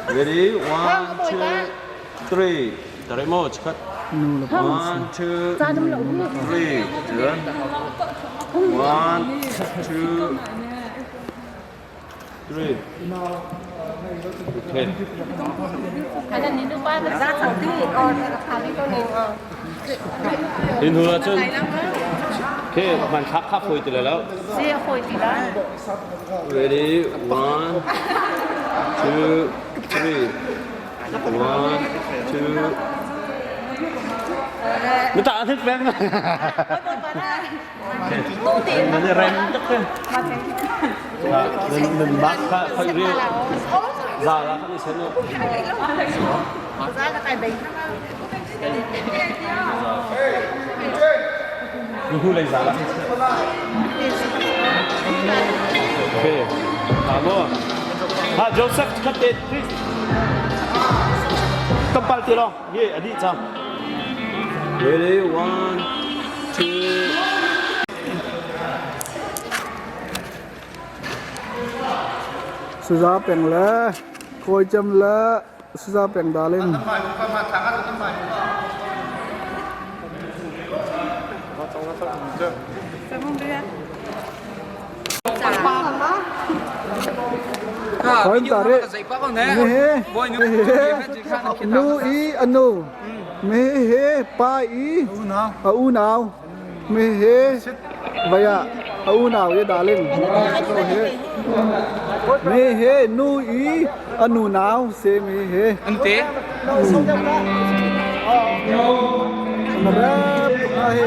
Ready? 1, 2, 3. Tarik mo, cepat. 1, 2, 3. Turn. 1, 2, 3. Okay. Ada ni tu pak, ada satu orang kali tu ni. Đến hứa chân. Okay, bạn khắp hồi từแล้ว Saya koi tidak. Ready? 1, 2, 3. 1, 2. Mình tạo thức phép mà. Mình rèn tức lên. Mình bắt phải riêng. Giờ là không đi xem nữa. Ra là tại bình. Mình lấy giá lắm. Ok. Bravo. Ha, Joseph, cut it, please. Tempal tiro. Ye, adi cham. Ready? 1, 2. Sudah peng le, koi jam le, sudah peng darling. Koi tarik, nu i anu, mehe pa i, au nào, mehe, vaya, au nào ye darling. Mehe nu i anu nào se mehe. Ante. Marap ahe.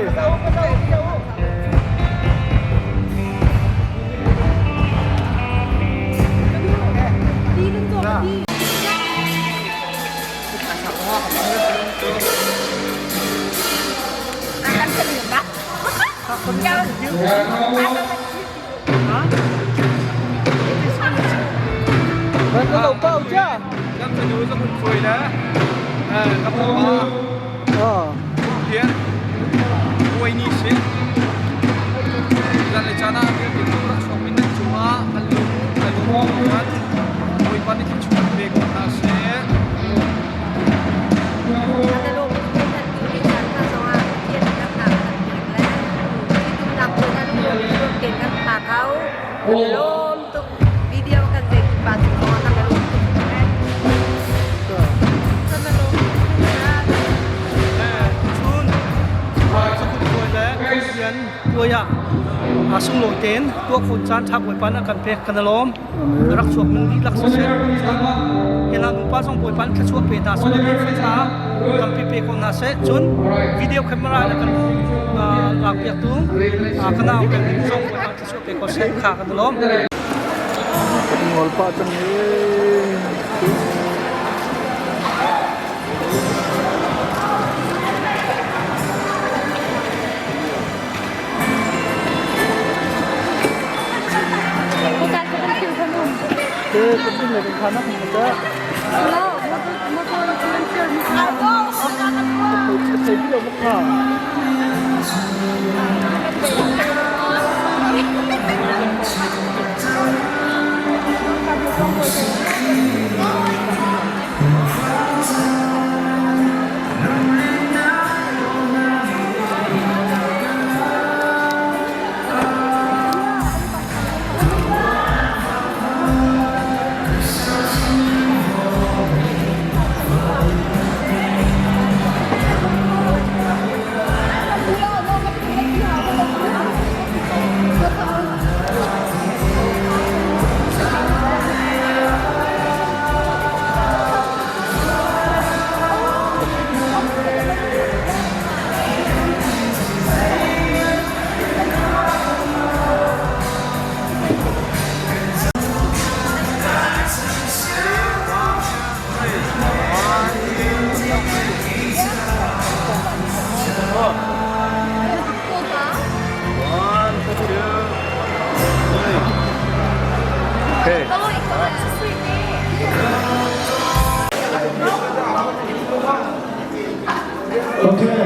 Akan terlibat. Jangan. Bạn có lẩu bao chưa? Năm giờ núi có một phơi đó. Gặp ba. Lian. Quay ni xí. Lần này cha na biết được nó sống bên đất chúa, ăn lúa ăn. Quay qua đi chúa về con ta sẽ. Ada lu kita kita sama dia nak nak itu nak kita lu kita nak tahu belum untuk video kan jadi batu orang kan lu sama lu Chun. Sắp cũng quay đấy. Lian quay à. Sung lội tên, tuộc phun chan tháp quay pan akan pek kan lom. Rak suak mình đi lắc sẽ. Hiện là nung pa song quay pan cái suak pe ta sung đi phe ta. Kam pi con na sẽ chun video camera là kan lạc việc tung. Kanal kan song quay pan cái suak pe có sẽ khá kan lom. Ngol pa chang ni. Penting là cái khả năng của ta. Thấy video một khả. Okay.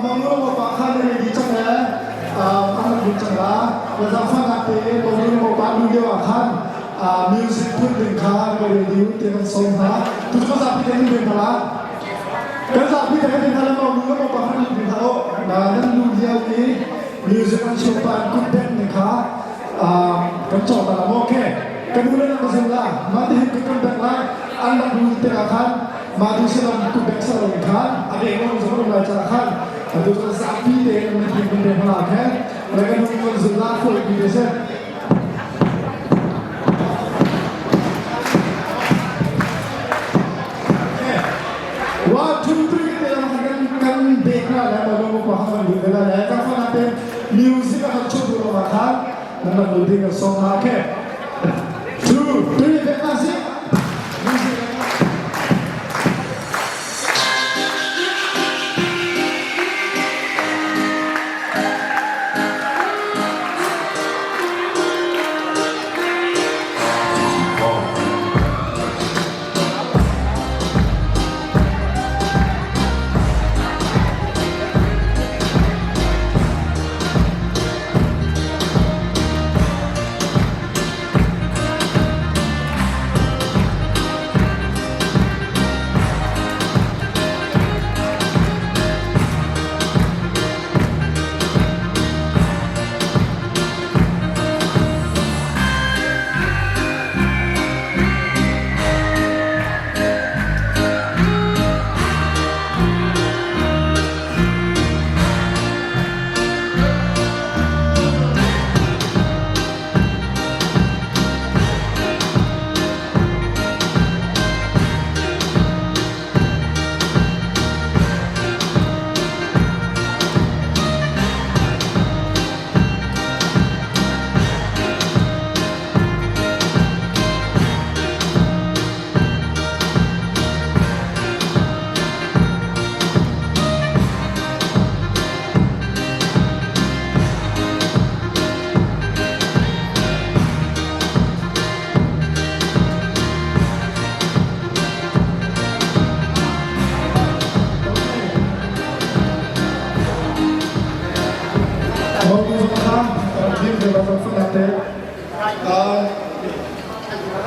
Menurut Bapak Khan di sana, anak bicara, bersama nanti menurut Bapak Dunia Khan, music พูดถึงค้าไปเรียนเตียงส่งหาทุกคนสับพี่เต็มเป็นพละกันสับพี่เต็มเป็นพละมองดูแล้วมองปากให้ดูเขานั่นดูเดียวนี้ music อันชมปานกุดเด่นนะคะกันจบแต่ละโมแค่กันดูแล้วก็เสร็จละมาที่กุดเด่นแบบไรอันนั้นดูเตียงคันมาดูสลับกุดเด่นสลับคันอันนี้เราจะมาดูรายจ่ายคันดูกันสับพี่เต็มมันเป็นกุดเด่นพละแค่แล้วก็ดูกันสุดละคนดีเซ่ว่าทุกทีที่เรากันเด็กน่ะแล้วเราก็พามาดูกันแล้วก็ฟังเป็นมิวสิกก็ชอบดูมาครับนั่นเราดูที่กันสองมาแค่2 3เด็กมาสิมิวสิก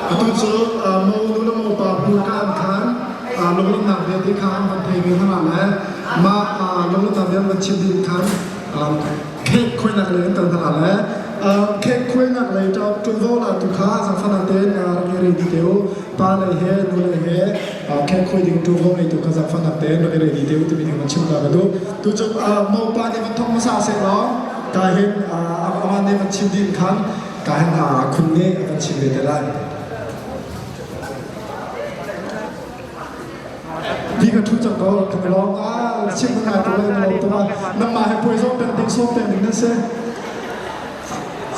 Atuh mau dulu mau papukan kan lalu nak dia di kan nanti kita mana ma lalu tak dia macam di kan kek kue nak leh tentang apa kek kue nak leh jauh tu lah tu kah sampai nanti ready detail palai he nulai he kek kue di tu itu kah sampai nanti ready detail tu bila macam mana tu tu mau palai macam masa selau kahin aman dia macam di kan kahin Khun ni macam itu lahพี่ก็ทุกจังก็คำร้องชิมงานตัวเราตัวน้ำมาให้ป่วยส้มเป็นดิ้งส้มเป็นหนึ่งนั่นเซ่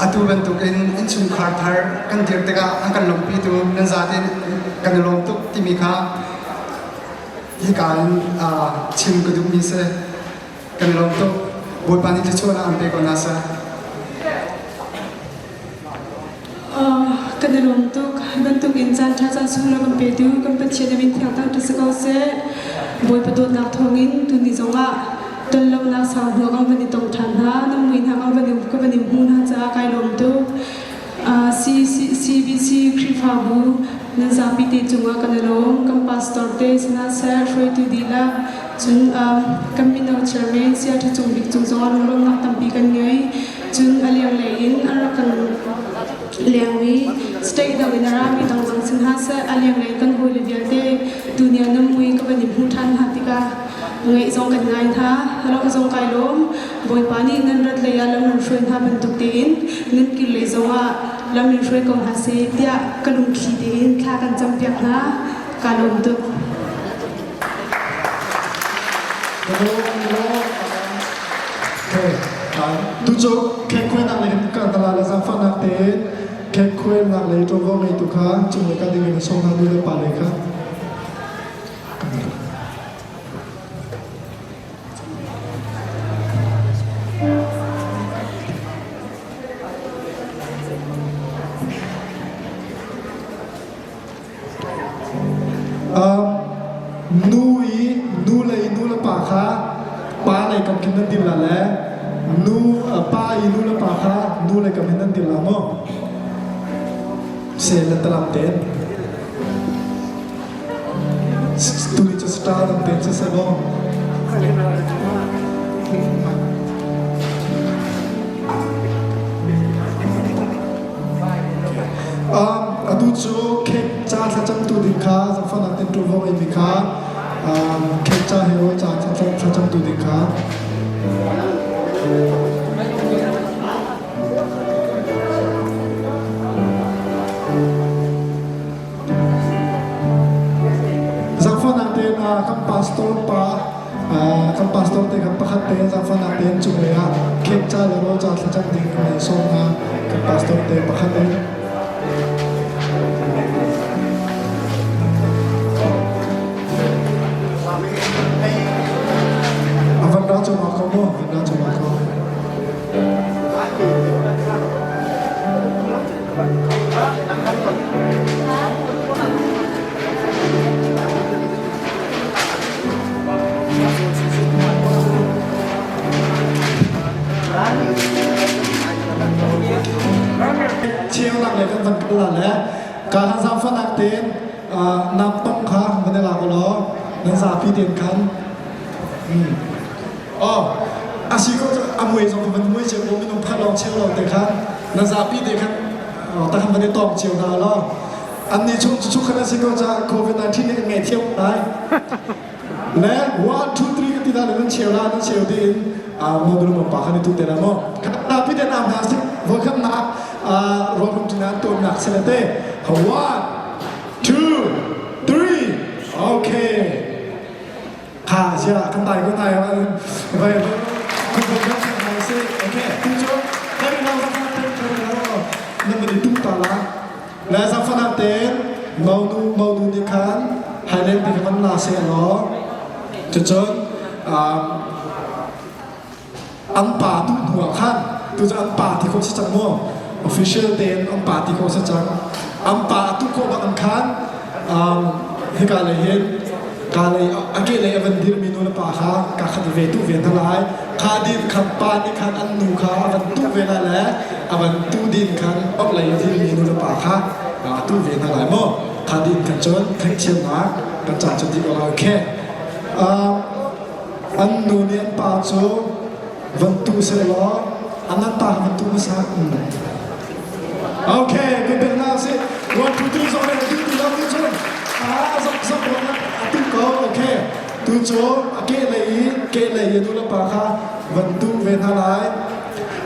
atu bentuk in chung khar thar kan dir tega angkan lompi tu nan zate kan lom tuk timika hi kan chim ko du mi se kan lom tuk boi pani ti chona ampe ko nasa kan lom tuk bentuk insan thaja sula kan pedu kan pechena min thang ta tsako se boi padot nak thongin tu ni zonga tolong nak sa hua kang bani tong than ha nam min ha kang bani ko bani mun ha cha kai lom tuk CBC krifa bu na zapi te chunga kan lom kam pastor te sina sa froi tu dila chun kamino chairman sia thu chung bik chung zonga lom nak tampi kan ngai chun aliang lein arakan liangwi stay da winara mi tang jang sin ha sa aliang lein kan hoi le viate dunia nam mui ka bani mun than hatika ngai zong kan ngai tha halo zong kai lom boi pani nan rat le ya lam ran shoi ha ban tuk tin nin ki le zonga lam rin shoi kong ha se tia kalung khi tin kha kan cham pyak na ka lom tuk tu cho kek kue nak leh kan tala la zang fa nak te kek kue nak leh to go mai tu kha chung le ka ding ni song ha du le pa le kha nu le pa kha pa le kam kin nan din la le nu pa nu le pa kha nu le kam nan din la mo Sela dalam ten. Tulis star dalam ten sesebong. Adu jo kek cha sacam tu dikha, sampai nanti tu vong ini dikha, kek cha heo cha sacam tu dikha. Sampai nanti kam pastor pa, kam pastor te kam pakat te sampai nanti cuma ya kek cha heo cha sacam dikha, so kam pastor te pakat te. Cuma kamu, cuma kamu. Chiều làm này kan phần là lẽ cả hàng giao phân ác tiền nằm tông khá vấn đề là có nó nên giả phi tiền khăn asíก็อมวยสองคนมวยเชียวผมไม่ต้องพัดลองเชียวเราแต่ครับนาซาปีเด็กครับแต่ทำไม่ได้ตอบเชียวดาวแล้วอันนี้ชุกคณะสิก็จะโควิด-19นี่กันไงเที่ยวได้และวันทุกทีก็ติดตามเรื่องเชียวแล้วนั่นเชียวดีมองดูมันปากกันในทุกเดือนมั้งนาปีเด็กน้ำหาสิวันข้างหน้ารอคุณจีน่าตัวหนักเสร็จเต้ one two three โอเคค่ะเชียวกันตายก็ตายไปคุณผู้ชมทำสิโอเคคุณผู้ชมได้เวลาสักพักแล้วนั่นเป็นตุ้งตาละและสักพักเต้นมาดูดิคันให้เล่นเป็นมันลาเสียหรอจนอันป่าตุ้งหัวขั้นตัวจะอันป่าที่เขาชี้จังมั่ว official เต้นอันป่าที่เขาชี้จังอันป่าตุ้งโคบังอันคันให้การเลยเห็นการเลยอาเกเลยวันดีมีนู่นป่าค่ะการขัดเวทุเวียนทั้งหลายข้าดินขันป่านี่ขันอันนูค่ะวันตู้เวลาแล้ววันตู้ดินขันออกเลยที่มีนู่นป่าค่ะตู้เวียนทั้งหลายมั่งข้าดินขันจนเทคเชียนมากันจัดจนที่เราแค่อันนูเนี่ยป่าโจวันตู้เสร็จแล้วอันนั้นป่าวันตู้มาสักโอเคคุณเป็นแล้วสิวันตู้ตู้สองเป็นตู้ที่เราที่ชนสักคนนะตุ้งก็โอเคตุ้งโจเกเลยยันดูแลป่าค่ะวันตุ้งเวทอะไร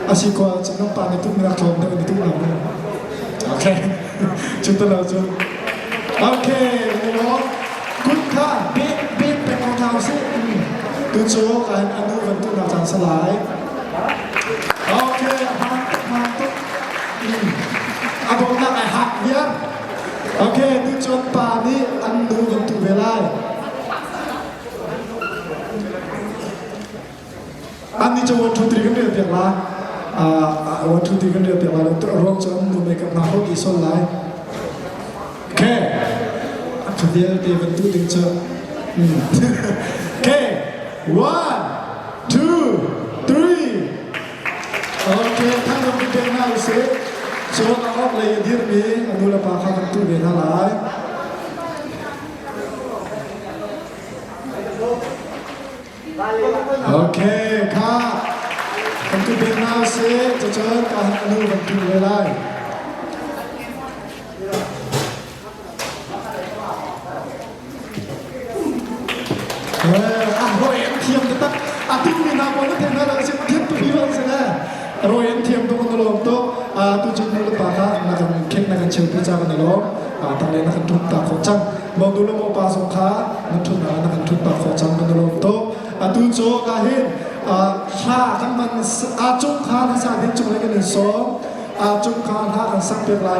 อาชีพว่าจะน้องป่าในตุ้งรักชมแต่ในตุ้งเราโอเคจุดเราจุดโอเคน้องคุณค่ะเบ๊เป็นของเราสิตุ้งโจการอนุวันตุ้งเราจะสลายโอเคมาตุ้งอาบอกนักไอ้หักเบี้ยโอเคดูจนป่านี้อันดูกันถูกเวลาอันนี้จะวันทุกทีกันเรียบเรียบละวันทุกทีกันเรียบเรียบละรวมจนดูไม่กับมาเขาดีส่วนไรโอเคทุกทีเดียววันทุกทีจะโอเค one two three โอเคท่านลงไปเดินหน้าสิโซนออกเลยดีมีอนุรักษ์ข้ากันตู้เบียนทั้งหลายโอเคค่ะกันตู้เบียนหน้าสิจะเจอการอนุรักษ์ตู้เลยได้โรยเทียมจะตั้งตุ้งมีน้ำมันเทียมนั่นเราจะเทียมตุ้งมีบ้างสินะโรยเทียมตัวคนละลมตัวตุจุนนุลปาค่ะนักเข่งนักเชิงพิจารณาโลกตั้งเลยนักทุนตาขอจังมองดูลมปาสงขานักทุนตาขอจังกันโลกตัวตุโจกาเห็นข้าทั้งมันจุกขาที่สาธิตจุกอะไรกันหนึ่งสองจุกขาท่ากันสักเป็นลาย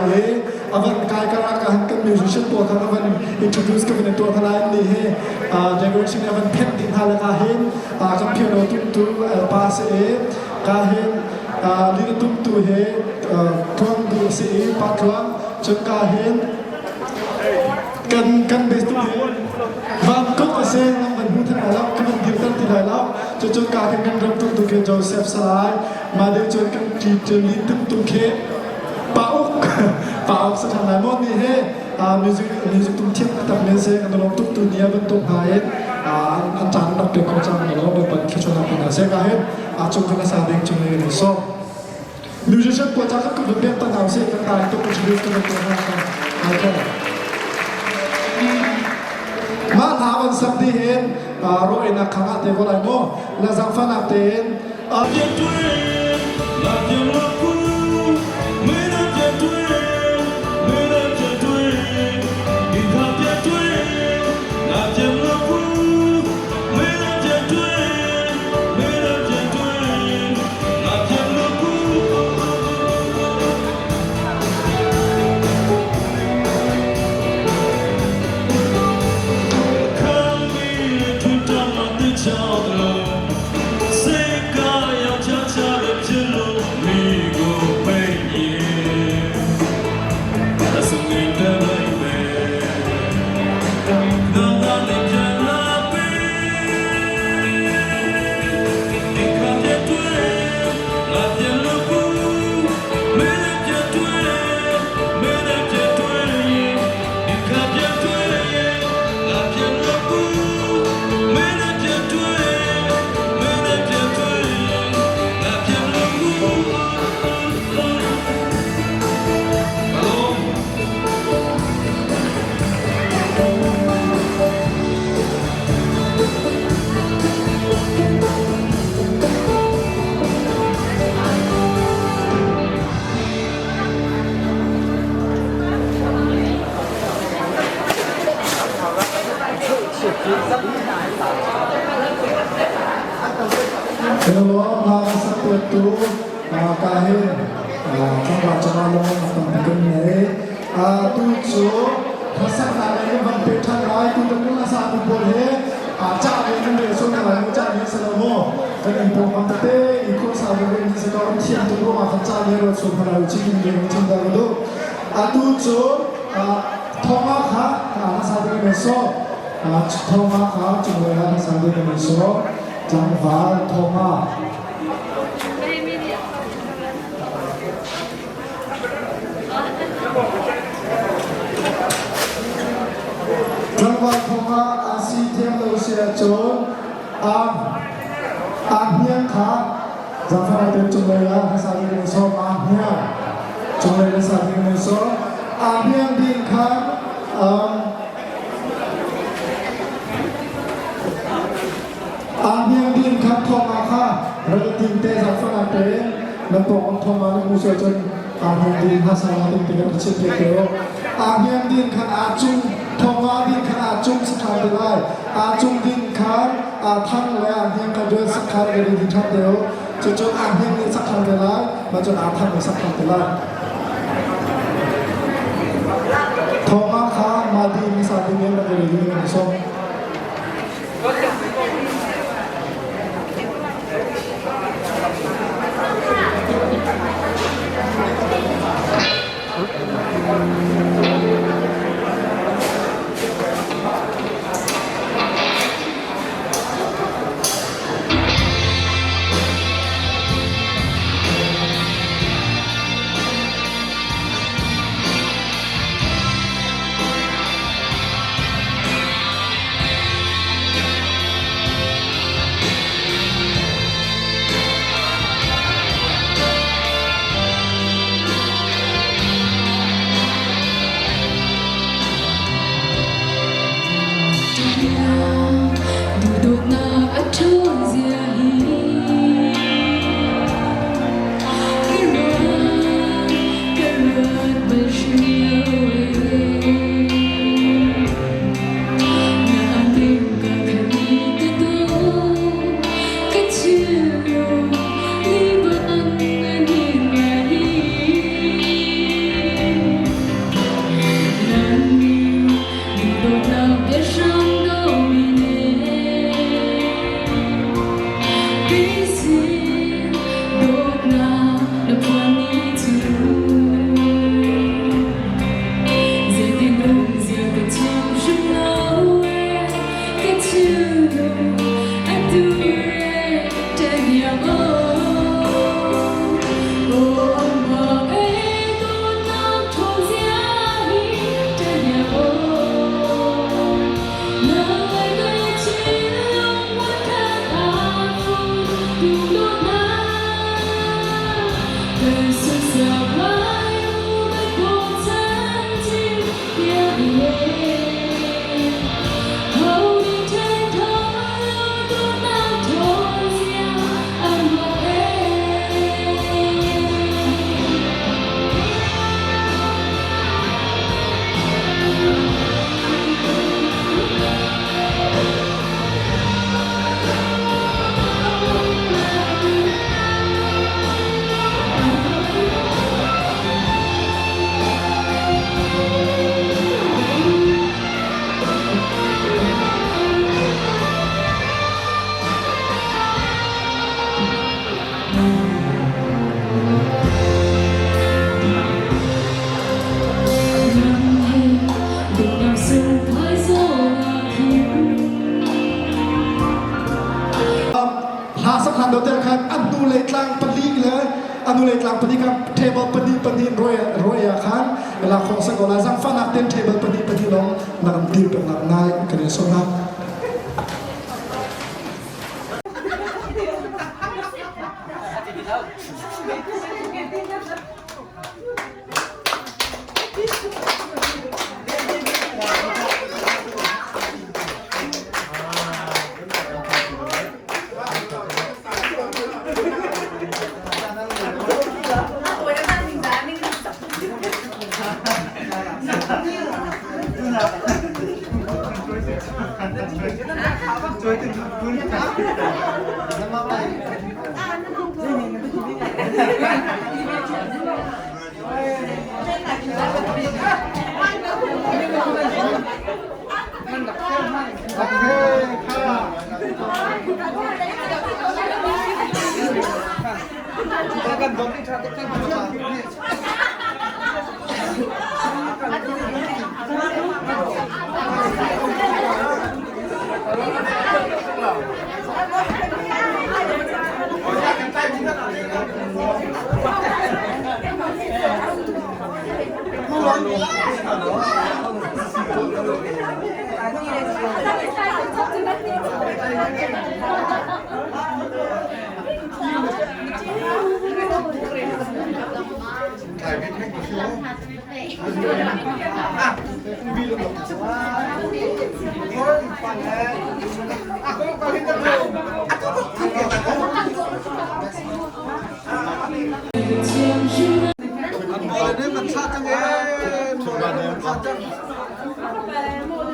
วันกายกระการกันมิวสิชตัวกันวันอินโทรดิวส์กันเป็นตัวทลายนี่เดเวอร์ชินวันเพนดินทาเลกาเห็นกันเพียโนตุ้ปาเสกาเห็นลีนตุ้มตัวเฮทวงดูสีปัทวงจนกาเห็นกันเบสตัวเฮวันก็เซนมันหูทั้งหลายแล้วกันดิวตั้งที่ไหนแล้วจนกาเห็นกันรำตุ้มตัวเฮโจเซฟสลายมาเดี๋ยวจนกันจีจนลีตุ้มตัวเฮป้าอุก ป่าวสถานะมอนี่เฮมิวสิกตุ้มเทียบกับเมสเซกันตลอดทุกตัวเนี้ยเป็นตัวหายอาจารย์นักเรียนเขาจำเราเป็นคิดชนะเป็นอะไรกันเฮจงคณะสาธิตจงเลยนี่so musician กว่าจะกับเพื่อนตั้งเอาเสียกันตายตัวชีวิตกันตัวนั้นกันมาถามวันสัปดาห์เห็นรอยนักขังอาเทวไรโมและสังฟันอาเทนอาเยตุเอลาเยลาคูเมลาเยตุเอเมลาเยตุเออินทาเยตุเอลาเยลาคูเมลาเยตุเอเมลาเยตุเอลาเยลาคู Hello, bahasa itu kahir tempat jalan tempat ini tujuh pasal dari bangkitan lain itu dengan satu boleh cari yang besok lalu cari selama dan ibu mantep ikut satu ini sekarang tiap tu rumah cari yang supaya ujian yang cinta itu tujuh thoma kah satu ini besok thoma kah cuma satu ini besokจังหวะโทมาจังหวะโทมาอาศีเทียมโลเซียโจนเฮียงขาจังหวะเต็มจุเลยนะภาษาอังกฤษเฮียงจุเลยภาษาอังกฤษเฮียงดินขาเฮียงดินครับทอมาค่ะเราติงเตะจากฝรั่งเตะแล้วตัวของทอมาในมือเสือจนเฮียงดินภาษาติงเตะกับเชือกเกลียวเฮียงดินขันจุงทอมาดินขันจุงสักครั้งเดียวจุงดินขันทั้งเลยเฮียงกันด้วยสักครั้งเดียวดินทั้งเดียวจนเฮียงดินสักครั้งเดียวมาจนทั้งสักครั้งเดียวทอมาค่ะมาดินสาธิตเงี้ยเราเลยดินกันส่ง เลยกลางปฏิกับเทเบิลปฏิรวยอาคารเวลาของสกอลาจังฟังนักเต้นเทเบิลปฏิลงนักดีเป็นนักนายกันเลยสนับ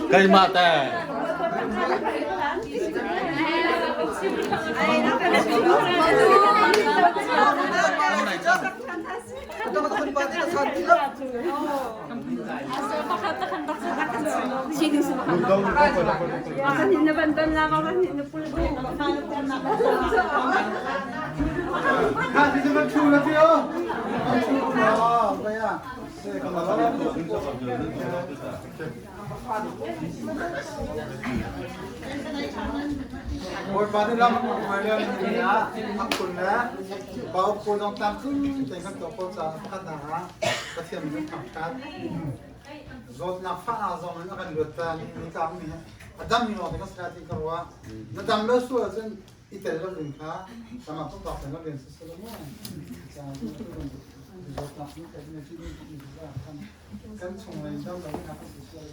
ใครมาแต่ โอ้ยมาที่เรามาเรื่องนี้นะขอบคุณนะขอบคุณต้องตามขึ้นแต่ขั้นตอนคนจะพัฒนากระเทียมมันทำการรถนักฟ้าอาจจะมันก็เดือดแต่นี่ก็มีดัมมีหน่อยก็สกัดที่กรัวนั่นดัมเลือดส่วนซึ่งอีเตอร์เราดึงขาสามารถต้องตัดแต่เราเดินสุดๆเลยจะรถนักนี่แต่เนี่ยที่นี่ที่ว่ากันชงเลยเจ้าเราไม่ทำสุดๆเลย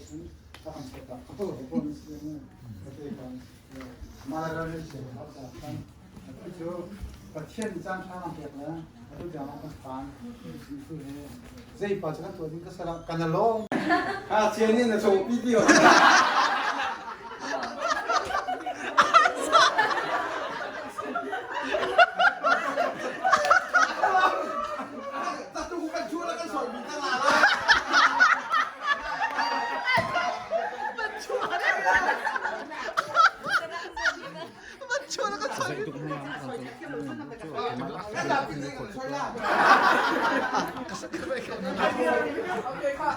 ถ้าทำเสร็จแล้วโอ้โหคนเสียเนี่ยก็จะกันมาแล้วเลยเสียเขาจะกันคือประเทศจ้างชาติเก็บแล้วทุกอย่างมันฟังคือเจ๊ปัจจุบันตัวนี้ก็สลับกันลงเชียร์นี่นะโชว์วิดีโอ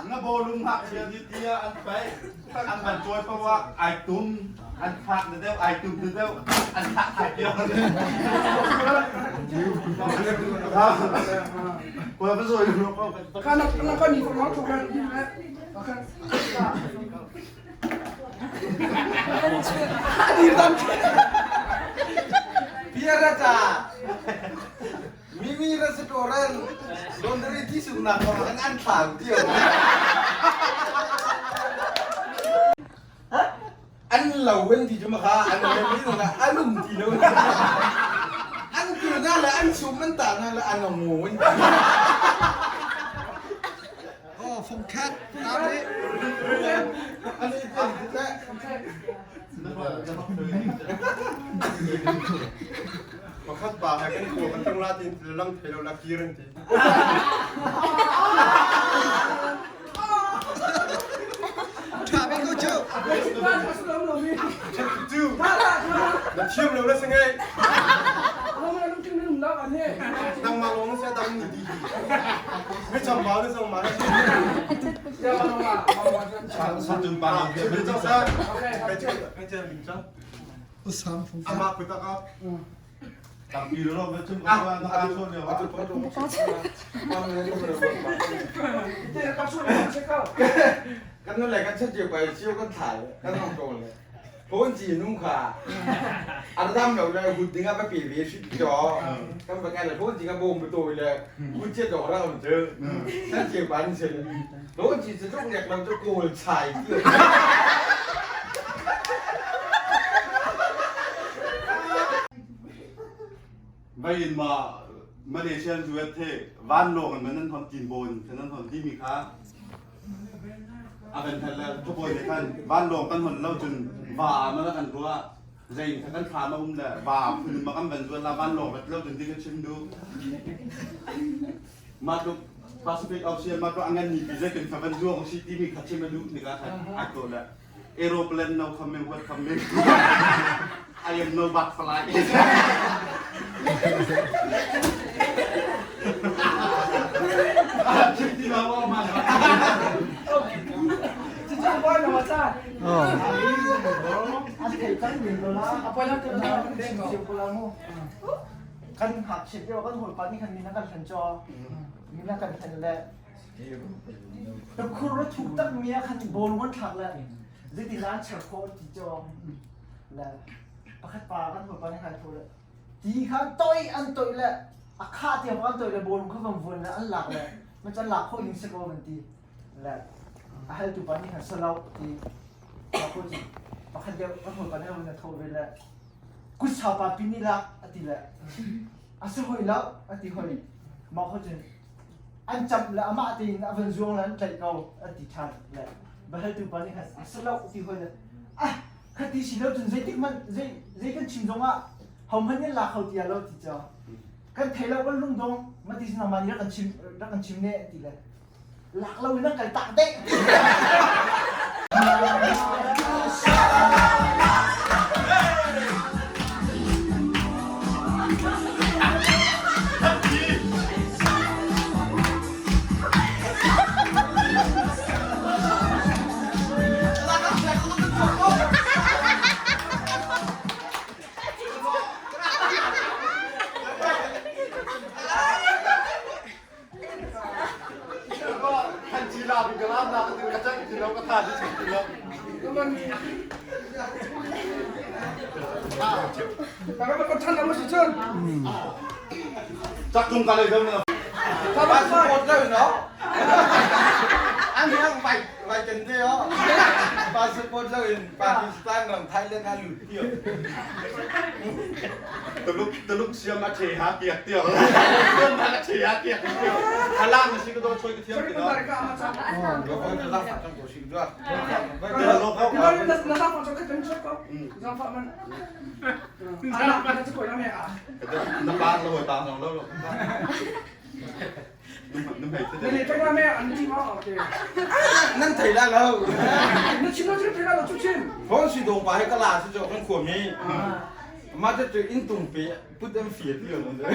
น้าโบลุงหักเชียร์ที่เตี้ยอันไปอันมันช่วยเพราะว่าไอตุ้มอันหักเดียวไอตุ้มเดียวอันหักไอเดียวกูจะไปช่วยลูกเขาข้านักก็หนีfrom out to run Biar aja. Mimi restoran laundry di sunat orang antang dia. An lawan di cuma an lebih tu nak anum di lawan. An kira lah an sumen tak lah an ngomong. Oh, from cat. Tadi. An itu kita. Makat bahaya kan kau kan latih dalam film lakiran ti. Tapi kau jauh. Jauh. Dan cium lalu sengai. Tang malong saya tang ni di. Macam mana sama mana. Satu palang. Macam saya. Macam bincang. Usam. Ama kita kap. กับปีแล้วเราชุ่มกันว่าต้องการชนเดียวว่า kan nó lại kan chất chịu quay siêu kan thải kan không trộnเลยคนจีนนุ่งขาอันนั้นเราเลยหุ่นดิ้งอ่ะไปปีวีชิดจอกันไปกันเลยคนจีนก็บ่มไปตัวเลยหุ่นเจ็ดดอกเราเจอนั่นเจียวปันเสร็จคนจีนจะต้องเรียกเราจะโกนชายเกี่ยว ไปยินมามาเลเซียจูเอเทบ้านโลกมันนั่นทำจีนโบนฉะนั้นทำที่มีค่าอาเป็นแทนแล้วทุกคนในท่านบ้านโลกกันหมดเล่าจนบ่ามาแล้วกันตัวใจถ้ากันขามาอุ้มเนี่ยบ่าคืนมากันเป็นส่วนละบ้านโลกเล่าจนที่กันชิมดูมาดูแปซิฟิกออเชียนมาดูอันนี้ปีเล็กเป็นคำบรรจุของซิตี้มีขัดชิมดูนี่ก็ใช่อักโตแล้วเอโรเพลนเราคำเมงวัดคำเมง I am no butterfly ที่เราว่ามาจริงๆว่าเราจ้า kan hak shit yo kan hol pani kan mina kan chancho mina kan than le ta khur ro thuk tak mia kan bol won thak le ziti lan char ko ti jo la pakhat pa kan hol pani kan thole ti khan toi an toi le akha ti am an toi le bol kho vam von le an lak le man chan lak kho in se ko man ti la a hal tu pani kan salau ti ko ti pakhat yo kan hol pani kan thole leกุศลปาปินิลักอติละอาศัยหอยแล้วอติหอยมาเขาจะอันจับละอามาตินอเวนจวงนั้นใจเก่าอติชันแหละบาเฮตุปานี่ค่ะอาศัยแล้วอติหอยเลยอ่ะคดีสิแล้วจนใจติมันใจกันชิมจงอ่ะเขามันนี่ลักเขาตีแล้วติจ้ากันเทแล้วกันลุงดงมาติสนามันนี่รักกันชิมเนี่ยอติเลยลักเราเนี่ยกันตาเด็ก ท่านจีราบิกราบนาก็ถึงกระจังจีราก็ทานที่สุดแล้วแต่ก็เป็นท่านอนุชิตเชิญจักจุ่มกันเลยเดี๋ยวนี้ถ้าบ้านสปอร์ตเลยเนาะอันนี้ไปกันเดียวบ้านสปอร์ตเลยปากีสถานกับไทยเล่นกันอยู่เดียวตลุกเชื่อมาเชียร์เกียร์เดียวเรื่องมาเชียร์เกียร์เดียวข้างล่างมันชิคก็โดนช่วยกันเที่ยวกันเนาะก็คนจะรับฟังตัวชิคด้วยเดี๋ยวเราเข้ากันแล้วรับฟังตัวกันชิคก็รับฟังมันมันจะคุยแล้วเนี่ยน้ำบ้านเราตามเราแล้วน้ำไหลนี่จังว่าแม่อันนี้ว่าโอเคนั่นไทยแล้วนั่นชิมแล้วชิมแล้วชุบชิมเพราะสิโดนไปให้กระลาสิจะเป็นขวดมีมาจะเจออินตุ่มเปียพูดเต็มเฟียดเดียวเลย